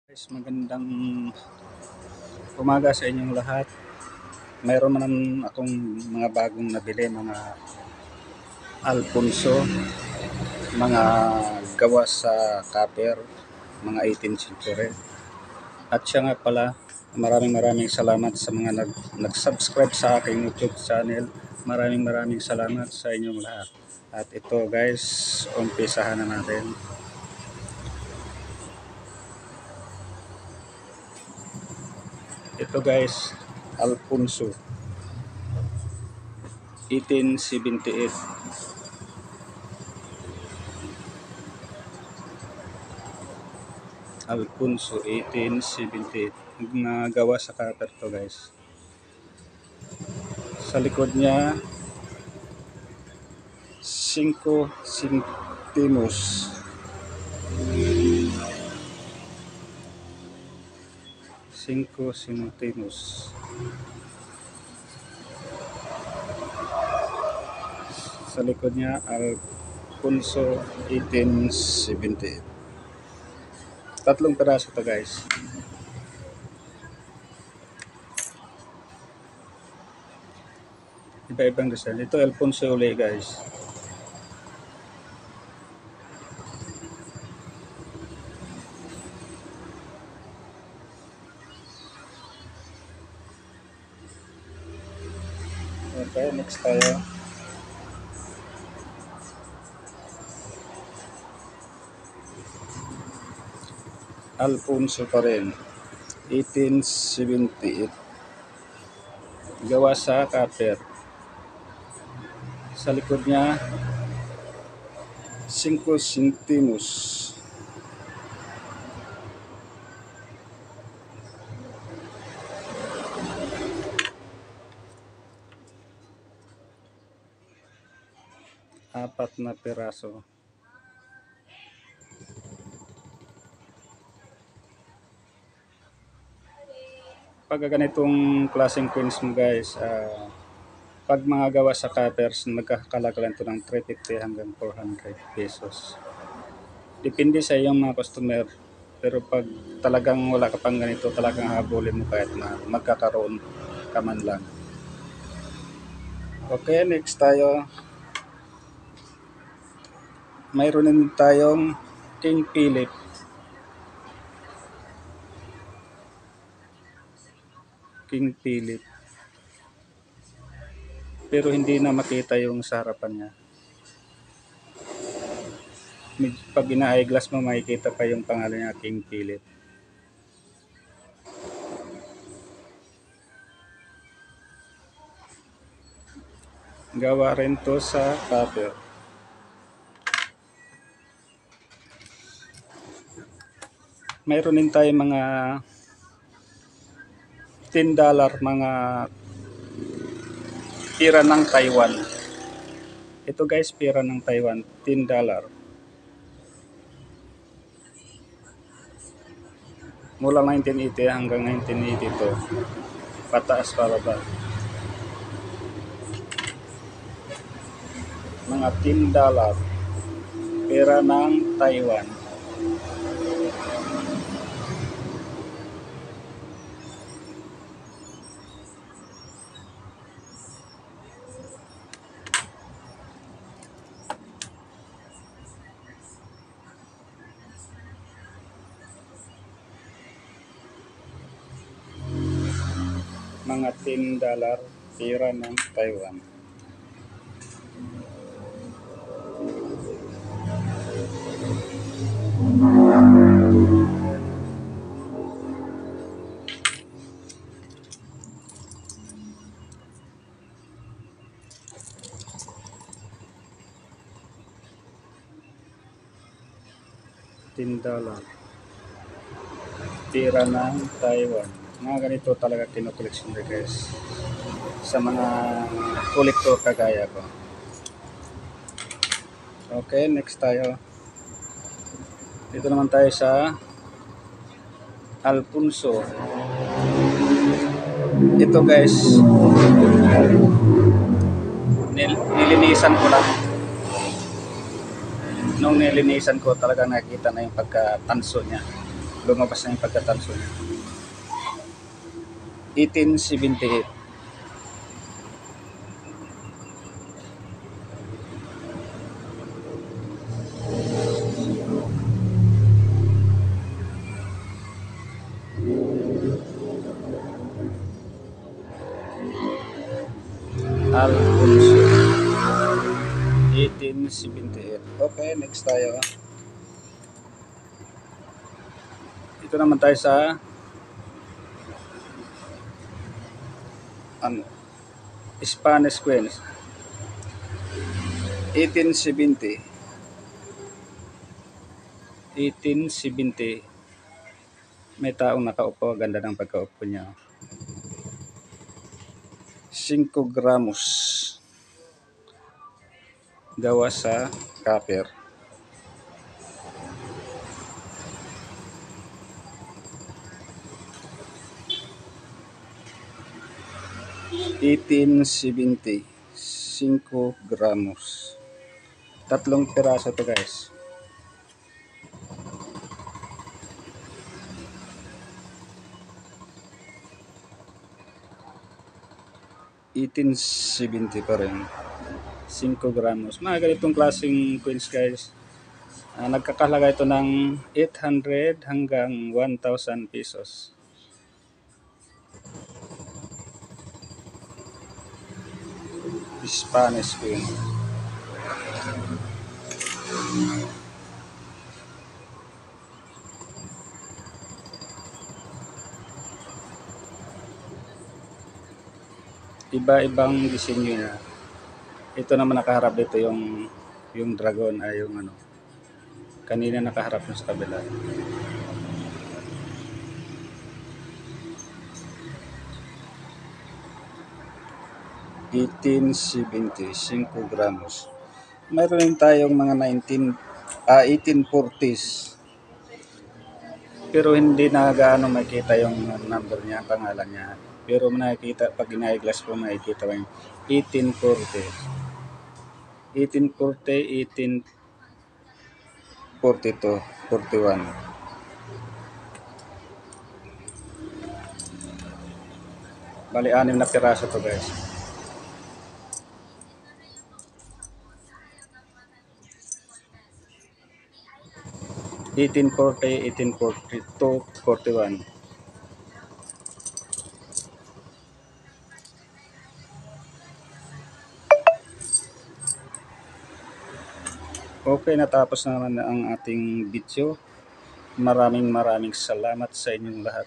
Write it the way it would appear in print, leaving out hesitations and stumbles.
Guys, magandang umaga sa inyong lahat. Mayroon man akong mga bagong nabili, mga Alfonso, mga gawa sa copper, mga 18th century. At siya nga pala, maraming salamat sa mga nag-subscribe sa aking YouTube channel. Maraming salamat sa inyong lahat. At ito guys, umpisahan na natin. Ito guys, Alfonso 1878. Alfonso 1878 na gawa sa copper to guys. Sa likod niya 5 centimos. Sa likod niya Alfonso 1878. Tatlong piraso to guys. Iba-ibang design. Ito Alfonso uli guys. Okay, next tayo. Alfonso pa rin. 1878. Gawa sa copper. Sa likod niya 5 centimos. Apat na piraso. Pag ganitong klaseng coins mo guys, pag mga gawa sa cutters, magkakalagalan ito ng 350 hanggang 400 pesos. Depende sa iyong mga customer. Pero pag talagang wala ka pang ganito, talagang habulin mo kahit na magkakaroon ka man lang. Okay, next tayo. Mayroon din tayong King Philip. Pero hindi na makita yung sa harapan niya. Pag ina-eyeglass mo, makikita pa yung pangalan niya, King Philip. Gawa rin to sa copper. Mayroon din tayo mga $10, mga pira ng Taiwan. Ito guys, pira ng Taiwan, $10. Mula 1980 hanggang 1982. Pataas pababa. Mga $10. Pera ng Taiwan. Mga $10 pera ng Taiwan. $10 pera ng Taiwan. Mga ganito talaga kinukoleksyon ko guys sa mga kolektor kagaya ko. Okay, next tayo. Dito naman tayo sa Alfonso. Ito guys, nilinisan ko lang. Nung nilinisan ko, talaga nakita na yung pagkatanso niya. lumabas na yung pagkatanso niya. 1878. Alfonso. 1878. Okay, next tayo. Ito naman tayo sa Spanish Queens. 1870. 1870. May taong nakaupo. Ganda ng pagkaupo niya. 5 gramos. Gawa sa copper. $18.70. 5 gramos. 3 piraso to guys. $18.70 pa rin. 5 gramos. Mga ganitong klaseng coins guys. Nagkakalaga ito ng 800 hanggang 1,000 pesos. Spanish coin. Iba-ibang disenyo niya. Ito naman nakaharap dito yung dragon ay yung ano. Kanina nakaharap sa kabila. $18.70, 5 gramos. Mayroon din tayong mga 1840s. Pero hindi na gaano makita yung number niya, pangalan niya. Pero nakikita, pag ina-glass po makikita mo yung 1840. 1840, 1842, 41. Bali, 6 na piraso to guys. $18.40, 1842, 41. Okay, natapos na naman ang ating video. Maraming salamat sa inyong lahat.